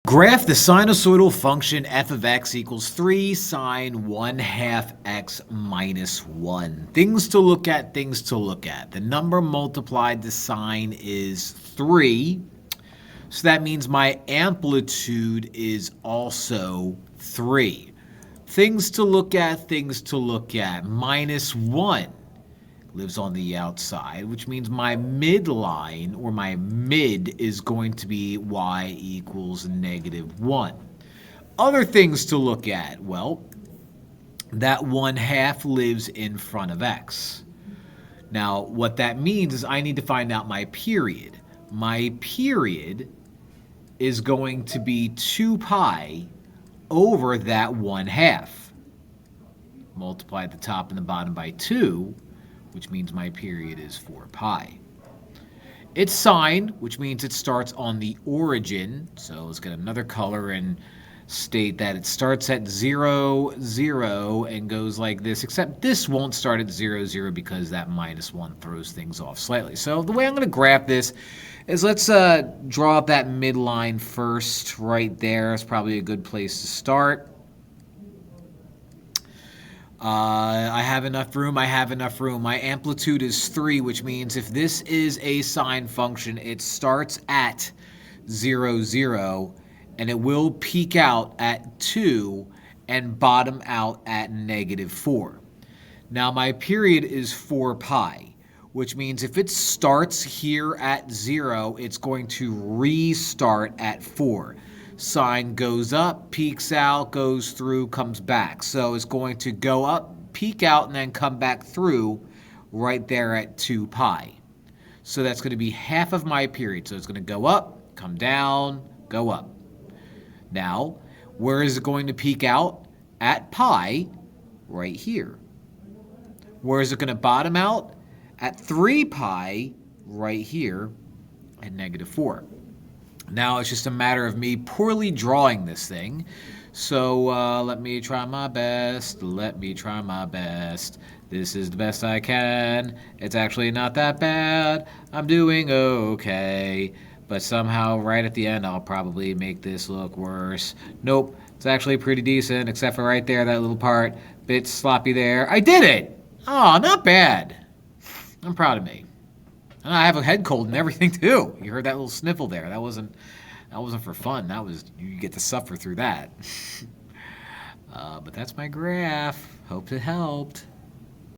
Graph the sinusoidal function f of x equals 3 sine 1/2 x minus 1. Things to look at, things to look at. The number multiplied to sine is 3. So that means my amplitude is also 3. Things to look at, things to look at. Minus 1 lives on the outside, which means my midline, or my mid, is going to be y equals -1. Other things to look at, well, that 1/2 lives in front of x. Now, what that means is I need to find out my period. My period is going to be 2 pi over that 1/2. Multiply the top and the bottom by 2, which means my period is 4 pi. It's sine, which means it starts on the origin. So let's get another color and state that it starts at 0, 0 and goes like this, except this won't start at 0, 0 because that -1 throws things off slightly. So the way I'm going to graph this is let's draw up that midline first right there. It's probably a good place to start. I have enough room. I have enough room. My amplitude is 3, which means if this is a sine function, it starts at 0, 0, and it will peak out at 2 and bottom out at -4. Now, my period is 4 pi, which means if it starts here at 0, it's going to restart at 4. Sine goes up, peaks out, goes through, comes back. So it's going to go up, peak out, and then come back through right there at 2 pi. So that's going to be half of my period. So it's going to go up, come down, go up. Now, where is it going to peak out? At pi, right here. Where is it going to bottom out? At 3 pi, right here, at -4. Now it's just a matter of me poorly drawing this thing. So let me try my best. Let me try my best. This is the best I can. It's actually not that bad. I'm doing okay. But somehow right at the end I'll probably make this look worse. Nope, it's actually pretty decent, except for right there, that little part. Bit sloppy there. I did it! Oh, not bad. I'm proud of me. And I have a head cold and everything too. You heard that little sniffle there. That wasn't for fun. That was, you get to suffer through that. But that's my graph. Hope it helped.